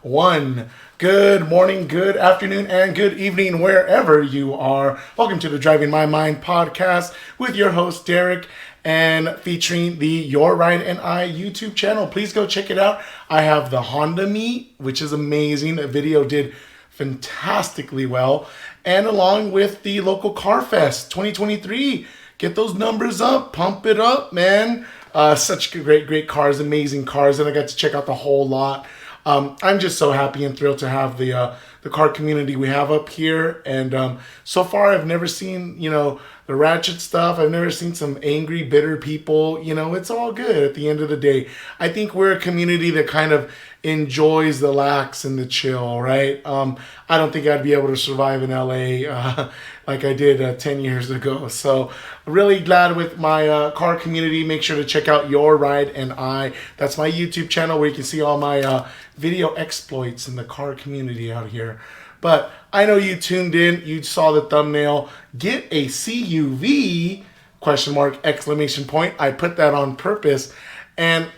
one. Good morning, good afternoon, and good evening, wherever you are. Welcome to the Driving My Mind podcast with your host, Derek, and featuring the Your Ride and I YouTube channel. Please go check it out. I have the Honda Meet, which is amazing. The video did fantastically well. And along with the local Car Fest 2023. Get those numbers up, pump it up, man. Such great cars, amazing cars, and I got to check out the whole lot. I'm just so happy and thrilled to have the car community we have up here. And so far, I've never seen, the ratchet stuff. I've never seen some angry, bitter people. It's all good at the end of the day. I think we're a community that kind of enjoys the lax and the chill, right? I don't think I'd be able to survive in LA like I did 10 years ago. So really glad with my car community. Make sure to check out Your Ride and I. That's my YouTube channel where you can see all my video exploits in the car community out here. But I know you tuned in. You saw the thumbnail. Get a CUV, question mark, exclamation point. I put that on purpose. And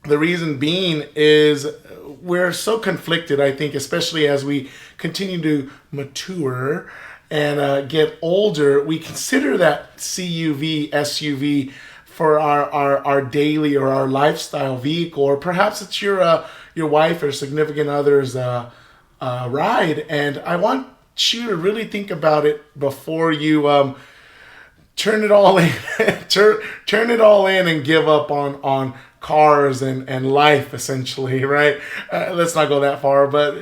the reason being is we're so conflicted, I think, especially as we continue to mature and get older. We consider that CUV, SUV for our daily or our lifestyle vehicle, or perhaps it's your wife or significant other's ride. And I want you to really think about it before you turn it all in, turn it all in and give up on cars and life, essentially, right? Let's not go that far, but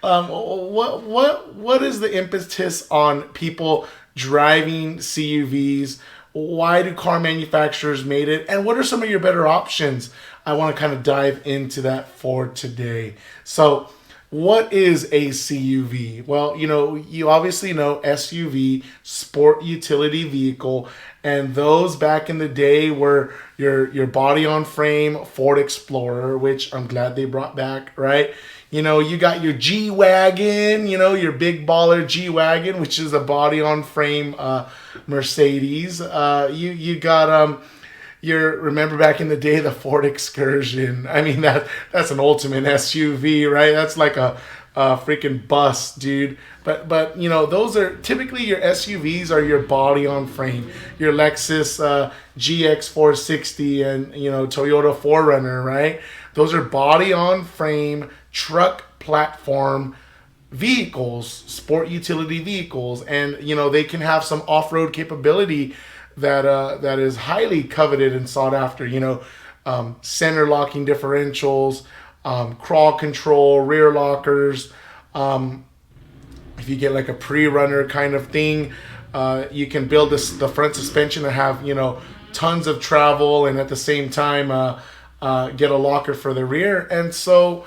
what is the impetus on people driving CUVs? Why do car manufacturers made it? And what are some of your better options? I want to kind of dive into that for today. So what is a CUV? Well, you obviously know SUV, sport utility vehicle, and those back in the day were your body on frame Ford Explorer, which I'm glad they brought back, right? You got your G-Wagon, your big baller G-Wagon, which is a body on frame Mercedes. You got remember back in the day, the Ford Excursion. I mean, that's an ultimate SUV, right? That's like a freaking bus, dude. But those are typically your SUVs are your body on frame. Your Lexus GX 460 and Toyota 4Runner, right? Those are body on frame truck platform vehicles, sport utility vehicles, and they can have some off-road capability that is highly coveted and sought after. Center locking differentials, crawl control, rear lockers. If you get like a pre-runner kind of thing, you can build the front suspension to have tons of travel and at the same time get a locker for the rear. And so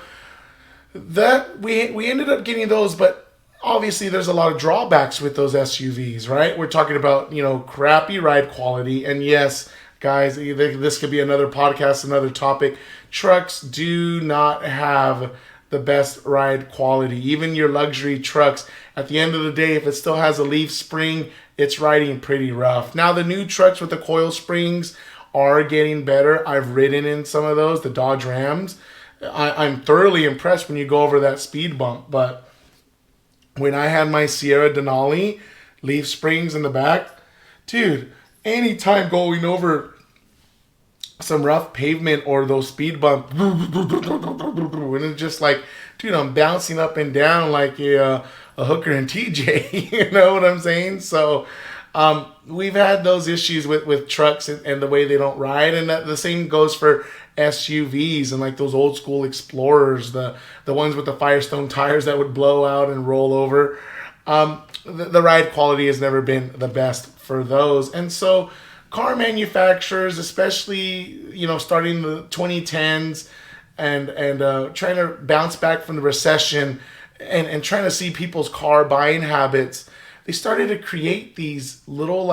that we ended up getting those, but obviously there's a lot of drawbacks with those SUVs, right? We're talking about, crappy ride quality. And yes, guys, this could be another podcast, another topic. Trucks do not have the best ride quality. Even your luxury trucks, at the end of the day, if it still has a leaf spring, it's riding pretty rough. Now, the new trucks with the coil springs are getting better. I've ridden in some of those, the Dodge Rams. I'm thoroughly impressed when you go over that speed bump, but when I had my Sierra Denali, leaf springs in the back, dude, anytime going over some rough pavement or those speed bumps, and it's just like, dude, I'm bouncing up and down like a hooker and TJ, you know what I'm saying? So we've had those issues with trucks and the way they don't ride, and the same goes for SUVs and like those old school Explorers, the ones with the Firestone tires that would blow out and roll over. The ride quality has never been the best for those. And so car manufacturers, especially, starting the 2010s and trying to bounce back from the recession and trying to see people's car buying habits, they started to create these little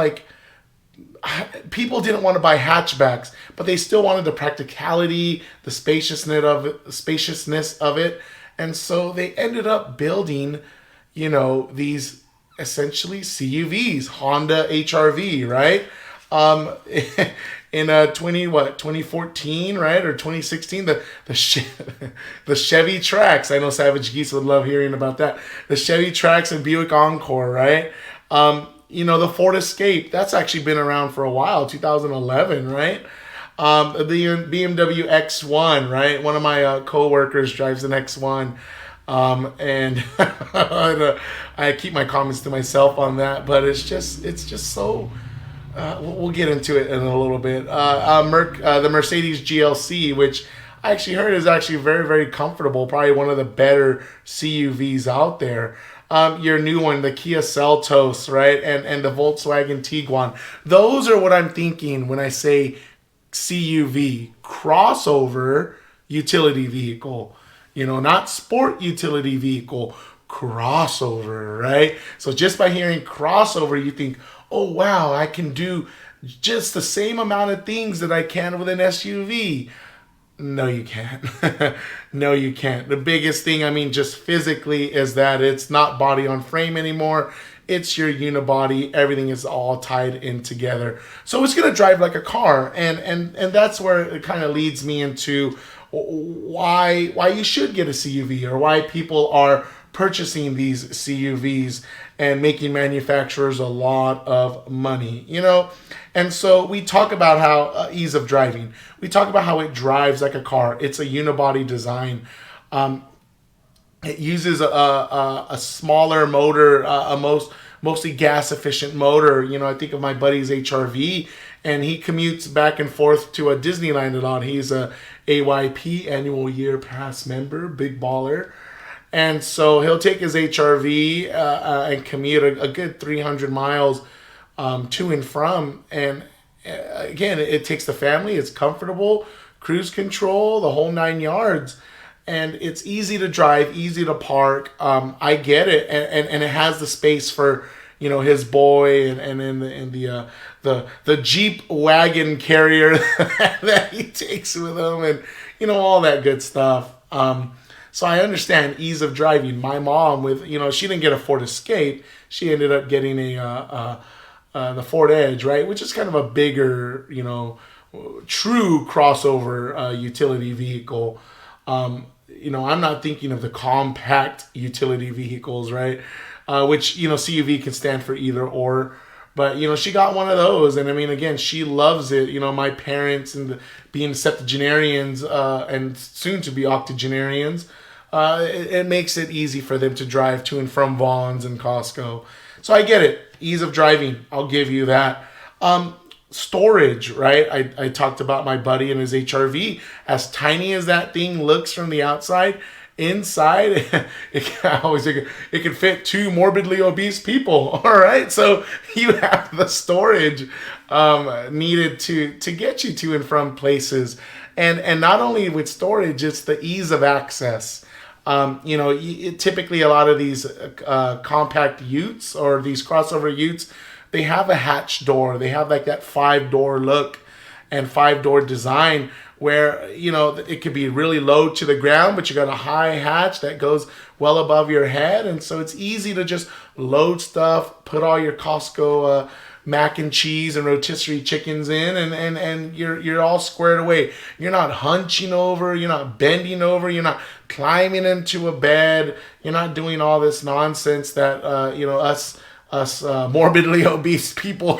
people didn't want to buy hatchbacks, but they still wanted the practicality, the spaciousness of it. And so they ended up building, these essentially CUVs, Honda HRV, right? in 2014, right, or 2016, the Chevy Trax. I know Savage Geese would love hearing about that. The Chevy Trax and Buick Encore, right? The Ford Escape, that's actually been around for a while, 2011, right? The BMW X1, right? One of my co-workers drives an X1. And I keep my comments to myself on that, but it's just so. We'll get into it in a little bit. The Mercedes GLC, which I actually heard is actually very, very comfortable. Probably one of the better CUVs out there. Your new one, the Kia Seltos, right, and the Volkswagen Tiguan. Those are what I'm thinking when I say CUV, crossover utility vehicle. Not sport utility vehicle, crossover, right? So just by hearing crossover, you think, oh, wow, I can do just the same amount of things that I can with an SUV. No, you can't. No, you can't. The biggest thing, just physically, is that it's not body on frame anymore. It's your unibody. Everything is all tied in together. So it's going to drive like a car. And that's where it kind of leads me into why you should get a CUV, or why people are purchasing these CUVs and making manufacturers a lot of money, And so we talk about how ease of driving. We talk about how it drives like a car. It's a unibody design. It uses a smaller motor, mostly gas efficient motor. I think of my buddy's HRV, and he commutes back and forth to a Disneyland a lot. He's a AYP, annual year pass member, big baller. And so he'll take his HRV and commute a good 300 miles to and from. And again, it takes the family. It's comfortable, cruise control, the whole 9 yards. And it's easy to drive, easy to park. I get it. And it has the space for, his boy and in the Jeep wagon carrier that he takes with him, and all that good stuff. So I understand ease of driving. My mom, she didn't get a Ford Escape. She ended up getting the Ford Edge, right, which is kind of a bigger, true crossover utility vehicle. I'm not thinking of the compact utility vehicles, right? Which, CUV can stand for either or. But, she got one of those. And again, she loves it. My parents and being septuagenarians and soon to be octogenarians, it makes it easy for them to drive to and from Vaughn's and Costco. So I get it. Ease of driving. I'll give you that. Storage, right? I talked about my buddy and his HRV. As tiny as that thing looks from the outside, inside, it can fit 2 morbidly obese people. All right, so you have the storage needed to get you to and from places, and not only with storage, it's the ease of access. Typically a lot of these compact utes or these crossover utes, they have a hatch door. They have like that 5-door look and 5-door design, where it could be really low to the ground, but you got a high hatch that goes well above your head, and so it's easy to just load stuff, put all your Costco mac and cheese and rotisserie chickens in, and you're all squared away. You're not hunching over, you're not bending over, you're not climbing into a bed, you're not doing all this nonsense that us morbidly obese people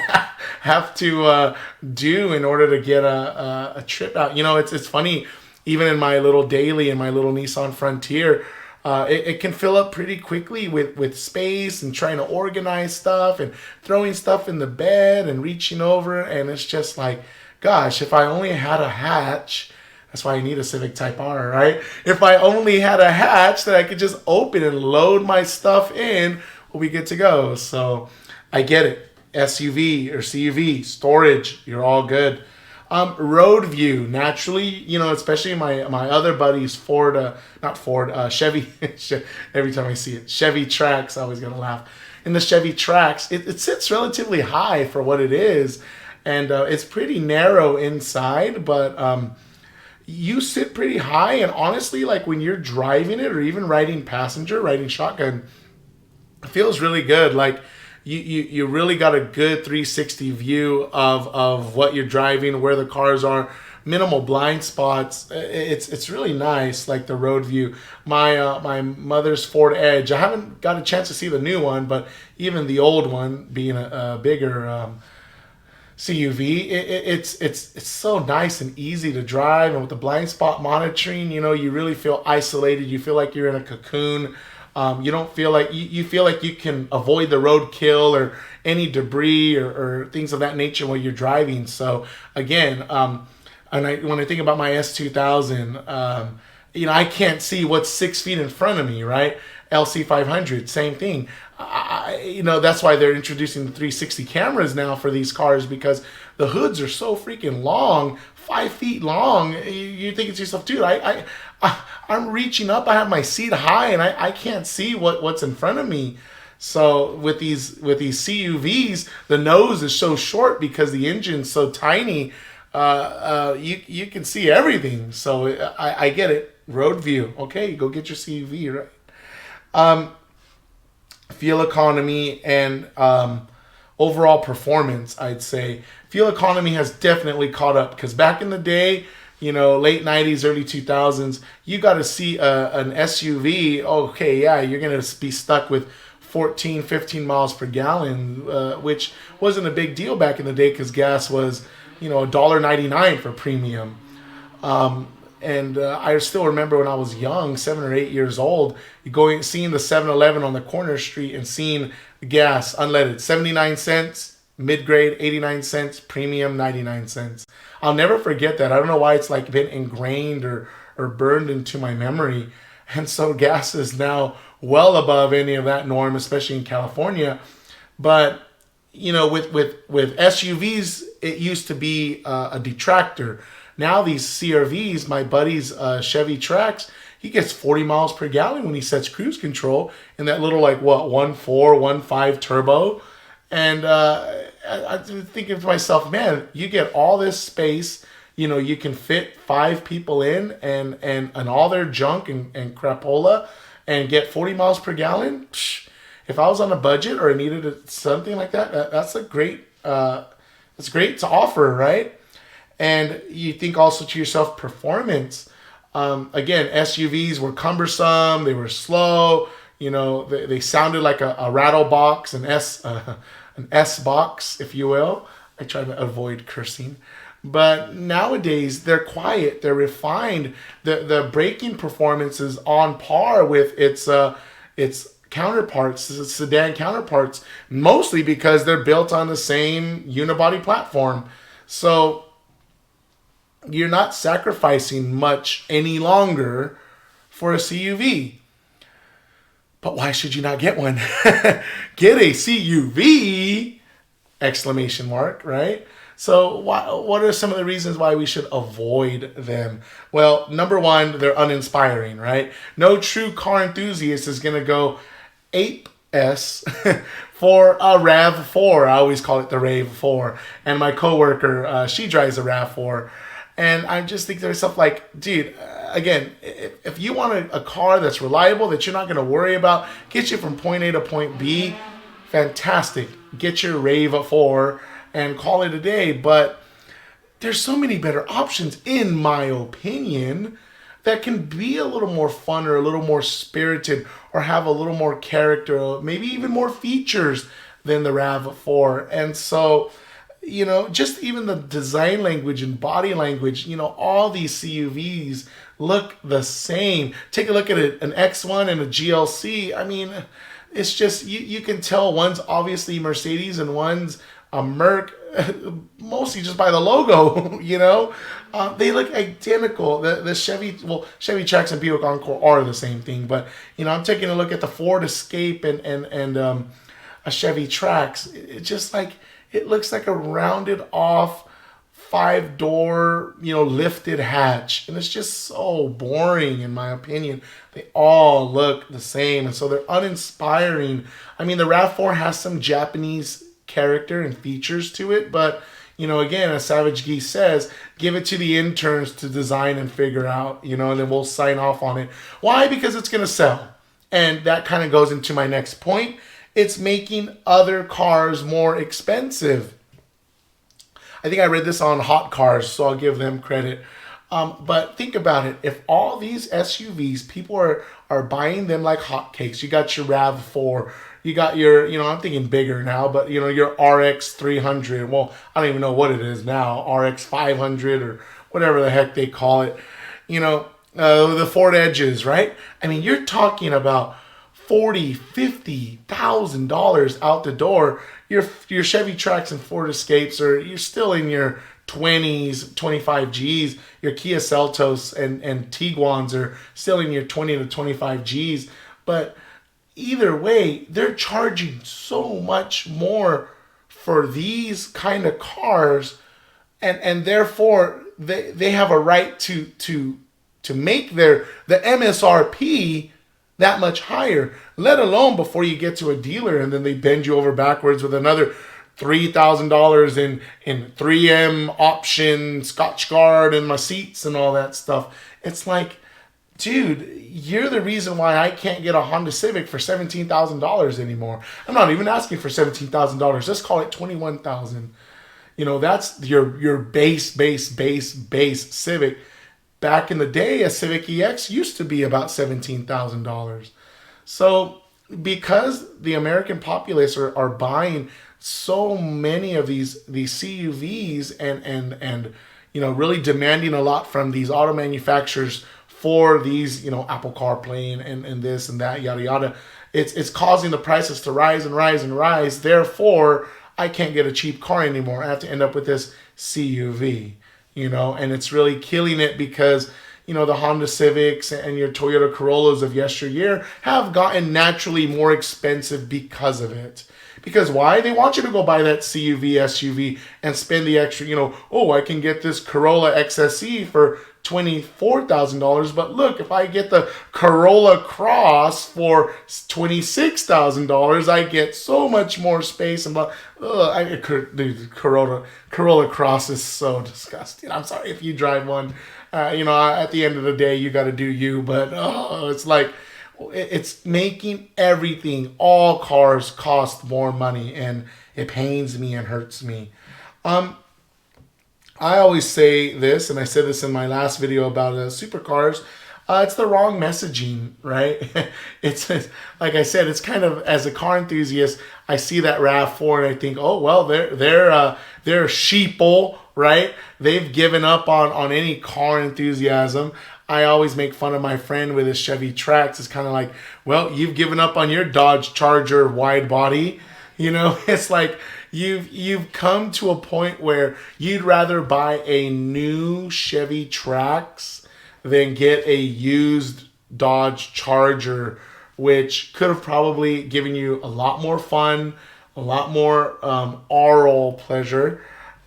have to do in order to get a trip out. It's funny, even in my little daily and my little Nissan Frontier, it can fill up pretty quickly with space and trying to organize stuff and throwing stuff in the bed and reaching over, and it's just like, gosh, if I only had a hatch. That's why I need a Civic Type R, right? If I only had a hatch that I could just open and load my stuff in, we'll be good to go. So I get it. SUV or CUV, storage, you're all good. Road view, naturally, especially my other buddies, Chevy, every time I see it, Chevy Trax, I always gonna laugh. In the Chevy Trax, it sits relatively high for what it is, and it's pretty narrow inside, but you sit pretty high, and honestly, like when you're driving it or even riding shotgun, it feels really good. Like you really got a good 360 view of what you're driving, where the cars are. Minimal blind spots. It's really nice, like the road view. My mother's Ford Edge. I haven't got a chance to see the new one, but even the old one, being a bigger CUV, it's so nice and easy to drive, and with the blind spot monitoring, you really feel isolated. You feel like you're in a cocoon. You don't feel like you feel like you can avoid the roadkill or any debris or things of that nature while you're driving. So again, when I think about my S2000, I can't see what's 6 feet in front of me, right? LC500, same thing. That's why they're introducing the 360 cameras now for these cars, because the hoods are so freaking long, 5 feet long. You're thinking to yourself, dude, I'm reaching up. I have my seat high, and I can't see what's in front of me. So with these CUVs, the nose is so short because the engine's so tiny. You can see everything. So I get it. Road view. Okay, go get your CUV, right? Fuel economy and overall performance, I'd say. Fuel economy has definitely caught up, because back in the day, late 90s, early 2000s, you got to see an SUV. Okay, yeah, you're going to be stuck with 14, 15 miles per gallon, which wasn't a big deal back in the day because gas was, $1.99 for premium. And I still remember when I was young, 7 or 8 years old, seeing the 7-Eleven on the corner street and seeing gas unleaded, 79 cents, mid-grade 89 cents, premium 99 cents. I'll never forget that. I don't know why it's like been ingrained or burned into my memory. And so gas is now well above any of that norm, especially in California. But with SUVs, it used to be a detractor. Now these CRVs, my buddy's Chevy Trax, he gets 40 miles per gallon when he sets cruise control in that little 1.4, 1.5 turbo. And I'm thinking to myself, man, you get all this space. You can fit 5 people in and all their junk and crapola and get 40 miles per gallon. Psh, if I was on a budget or needed something like that, that's a great, it's great to offer, right? And you think also to yourself, performance. Again, SUVs were cumbersome. They were slow. They sounded like a rattle box, an S box, if you will. I try to avoid cursing. But nowadays, they're quiet. They're refined. The braking performance is on par with its counterparts, its sedan counterparts, mostly because they're built on the same unibody platform. So you're not sacrificing much any longer for a CUV. But why should you not get one? Get a CUV! Exclamation mark, right? So what are some of the reasons why we should avoid them? Well, number one, they're uninspiring, right? No true car enthusiast is going to go ape S for a RAV4. I always call it the RAV4. And my coworker, she drives a RAV4. And I'm just thinking to myself, dude, again, if you want a car that's reliable, that you're not going to worry about, get you from point A to point B, fantastic. Get your RAV4 and call it a day. But there's so many better options, in my opinion, that can be a little more fun or a little more spirited or have a little more character, maybe even more features than the RAV4. And so, just even the design language and body language, all these CUVs look the same. Take a look at an X1 and a GLC. I mean, it's just, you can tell one's obviously Mercedes and one's a Merc, mostly just by the logo, They look identical. The Chevy Trax and Buick Encore are the same thing. But, I'm taking a look at the Ford Escape and a Chevy Trax. It looks like a rounded off 5-door, lifted hatch. And it's just so boring, in my opinion. They all look the same. And so they're uninspiring. I mean, the RAV4 has some Japanese character and features to it. But, again, as Savage Geese says, give it to the interns to design and figure out, and then we'll sign off on it. Why? Because it's going to sell. And that kind of goes into my next point, it's making other cars more expensive. I think I read this on Hot Cars, so I'll give them credit. But think about it. If all these SUVs, people are buying them like hotcakes. You got your RAV4. You got your, I'm thinking bigger now, but, your RX 300. Well, I don't even know what it is now. RX 500 or whatever the heck they call it. The Ford Edges, right? I mean, you're talking about $40,000-$50,000 out the door. Your Chevy Trax and Ford Escapes you're still in your 20s, 25 Gs. Your Kia Seltos and Tiguans are still in your 20 to 25 Gs. But either way, they're charging so much more for these kind of cars, and therefore they have a right to make the MSRP that much higher, let alone before you get to a dealer and then they bend you over backwards with another $3,000 in 3M option, Scotch Guard, and my seats and all that stuff. It's like, dude, you're the reason why I can't get a Honda Civic for $17,000 anymore. I'm not even asking for $17,000. Let's call it $21,000. That's your base Civic. Back in the day, a Civic EX used to be about $17,000. So because the American populace are buying so many of these CUVs and really demanding a lot from these auto manufacturers for these, Apple CarPlay and this and that, yada yada, it's causing the prices to rise and rise and rise. Therefore, I can't get a cheap car anymore. I have to end up with this CUV. And it's really killing it because, the Honda Civics and your Toyota Corollas of yesteryear have gotten naturally more expensive because of it. Because why? They want you to go buy that CUV SUV and spend the extra, I can get this Corolla XSE for $24,000. But look, if I get the Corolla Cross for $26,000, I get so much more space. And the Corolla Cross is so disgusting. I'm sorry if you drive one. At the end of the day, you got to do you. But it's like, it's making everything, all cars cost more money, and it pains me and hurts me. I always say this, and I said this in my last video about supercars. It's the wrong messaging, right? It's like I said, it's kind of, as a car enthusiast, I see that RAV4 and I think, oh well, they're sheeple, right? They've given up on any car enthusiasm. I always make fun of my friend with his Chevy Trax. It's kind of like, well, you've given up on your Dodge Charger wide body. It's like you've come to a point where you'd rather buy a new Chevy Trax than get a used Dodge Charger, which could have probably given you a lot more fun, a lot more oral pleasure.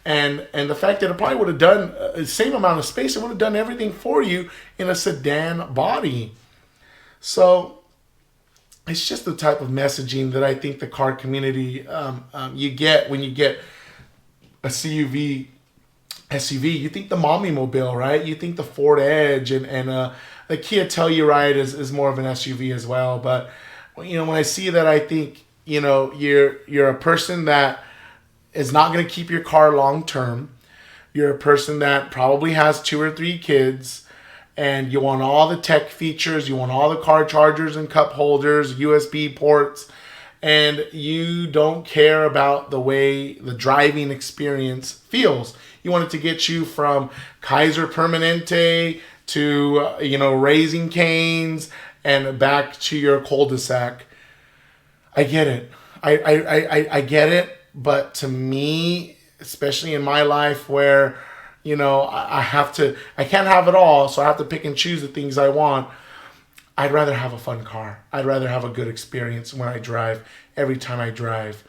And the fact that it probably would have done the same amount of space, it would have done everything for you in a sedan body. So it's just the type of messaging that I think the car community you get when you get a CUV SUV. You think the Mommy Mobile, right? You think the Ford Edge and the Kia Telluride is more of an SUV as well. But when I see that, I think you're a person that is not going to keep your car long term. You're a person that probably has 2 or 3 kids, and you want all the tech features. You want all the car chargers and cup holders, USB ports, and you don't care about the way the driving experience feels. You want it to get you from Kaiser Permanente to Raising Canes and back to your cul-de-sac. I get it. I get it. But to me, especially in my life where, I can't have it all, so I have to pick and choose the things I want. I'd rather have a fun car. I'd rather have a good experience when I drive, every time I drive.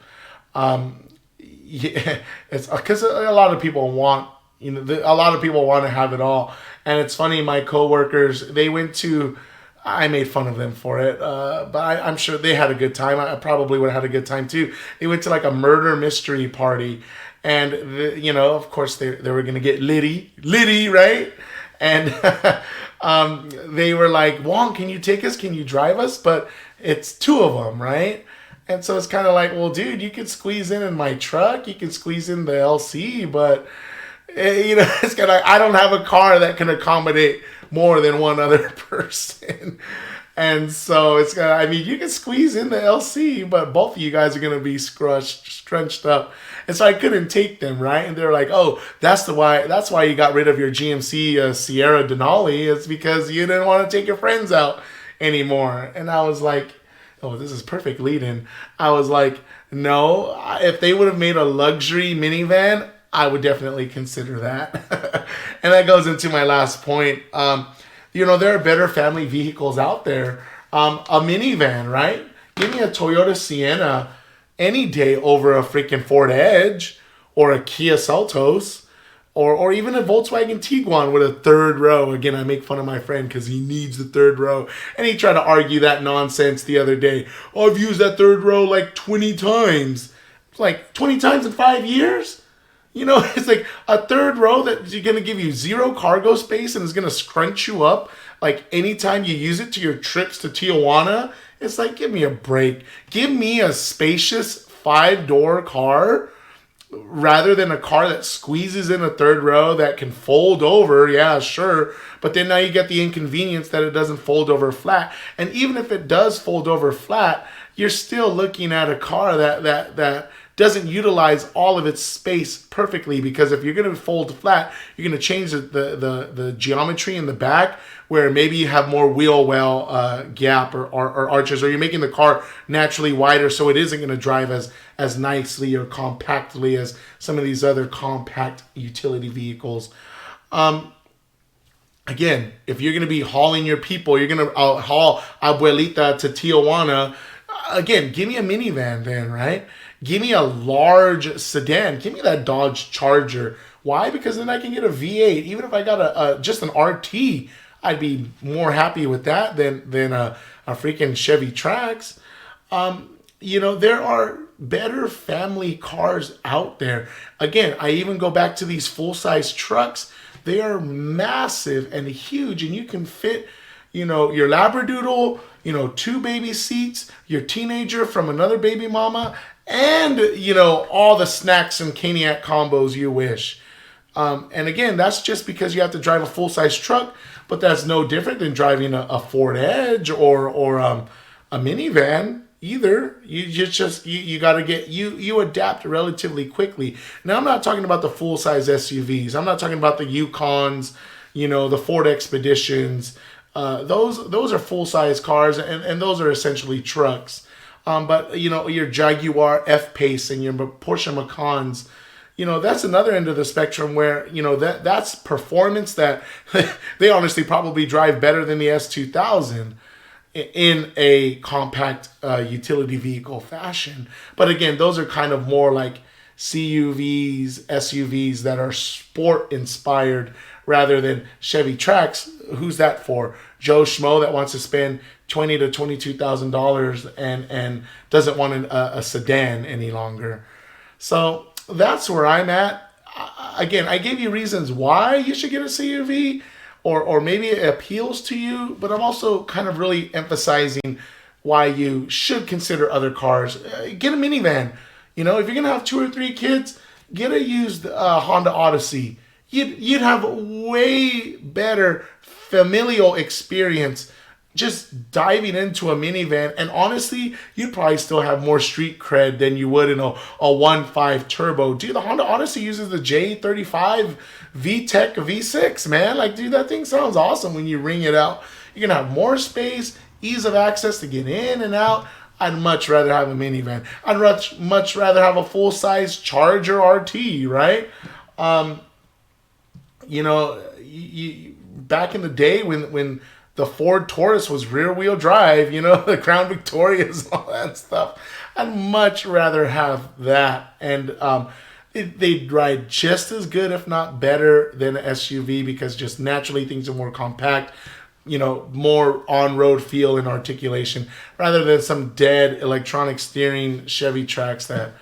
It's because a lot of people want, a lot of people want to have it all. And it's funny, my coworkers, I made fun of them for it, but I'm sure they had a good time. I probably would have had a good time too. They went to like a murder mystery party, and of course they were gonna get litty, right? And they were like, "Juan, can you take us? Can you drive us?" But it's 2 of them, right? And so it's kind of like, well, dude, you can squeeze in my truck, you can squeeze in the LC, but it's kind of like I don't have a car that can accommodate more than one other person. And so it's gonna. I mean, you can squeeze in the LC, but both of you guys are gonna be scrunched up. And so I couldn't take them, right? And they're like, "Oh, That's why you got rid of your GMC Sierra Denali. It's because you didn't want to take your friends out anymore." And I was like, "Oh, this is perfect lead-in." I was like, "No, if they would have made a luxury minivan, I would definitely consider that." And that goes into my last point. There are better family vehicles out there. A minivan, right? Give me a Toyota Sienna any day over a freaking Ford Edge or a Kia Seltos or even a Volkswagen Tiguan with a third row. Again, I make fun of my friend because he needs the third row. And he tried to argue that nonsense the other day. "Oh, I've used that third row like 20 times. It's like 20 times in 5 years? It's like a third row that you're going to give you zero cargo space and is going to scrunch you up like anytime you use it to your trips to Tijuana. It's like, give me a break. Give me a spacious 5-door car rather than a car that squeezes in a third row that can fold over. Yeah, sure. But then now you get the inconvenience that it doesn't fold over flat. And even if it does fold over flat, you're still looking at a car that doesn't utilize all of its space perfectly, because if you're going to fold flat, you're going to change the geometry in the back where maybe you have more wheel well gap or arches, or you're making the car naturally wider so it isn't going to drive as nicely or compactly as some of these other compact utility vehicles. Again, if you're going to be hauling your people, you're going to haul abuelita to Tijuana, again, give me a minivan then, right? Give me a large sedan. Give me that Dodge Charger. Why? Because then I can get a V8. Even if I got just an RT, I'd be more happy with that than a freaking Chevy Trax. There are better family cars out there. Again, I even go back to these full-size trucks. They are massive and huge, and you can fit, your Labradoodle, 2 baby seats, your teenager from another baby mama, and, all the snacks and Caniac combos you wish. And again, that's just because you have to drive a full-size truck, but that's no different than driving a Ford Edge or a minivan either. You got to you adapt relatively quickly. Now, I'm not talking about the full-size SUVs. I'm not talking about the Yukons, the Ford Expeditions. Those are full-size cars, and those are essentially trucks. But your Jaguar F-Pace and your Porsche Macans, that's another end of the spectrum where that's performance that they honestly probably drive better than the S2000 in a compact utility vehicle fashion. But again, those are kind of more like CUVs, SUVs that are sport inspired rather than Chevy Trax. Who's that for? Joe Schmo that wants to spend $20,000 to $22,000 and doesn't want a sedan any longer. So that's where I'm at. Again, I gave you reasons why you should get a CUV, or maybe it appeals to you, but I'm also kind of really emphasizing why you should consider other cars. Get a minivan. If you're gonna have 2 or 3 kids, get a used Honda Odyssey. You'd have way better familial experience just diving into a minivan, and honestly, you'd probably still have more street cred than you would in a 1.5 turbo. Dude, the Honda Odyssey uses the J35 VTEC V6, man. Like, dude, that thing sounds awesome when you ring it out. You're gonna have more space, ease of access to get in and out. I'd much rather have a minivan. I'd much rather have a full-size Charger RT, right? Back in the day when the Ford Taurus was rear-wheel drive, the Crown Victorias and all that stuff, I'd much rather have that. And they'd ride just as good, if not better, than an SUV, because just naturally things are more compact, more on-road feel and articulation, rather than some dead electronic steering Chevy Trax that,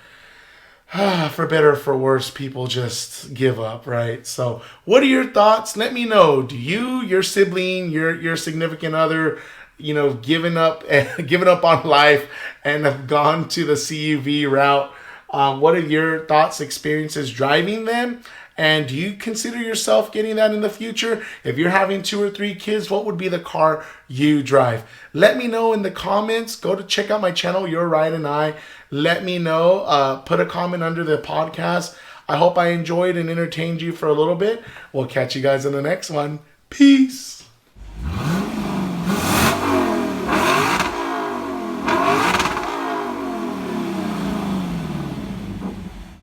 for better or for worse, people just give up, right? So what are your thoughts? Let me know. Do you, your sibling, your significant other, given up on life and have gone to the CUV route. What are your thoughts, experiences driving them? And do you consider yourself getting that in the future? If you're having 2 or 3 kids, what would be the car you drive? Let me know in the comments. Go to check out my channel, Your Ride and I. Let me know. Put a comment under the podcast. I hope I enjoyed and entertained you for a little bit. We'll catch you guys in the next one. Peace.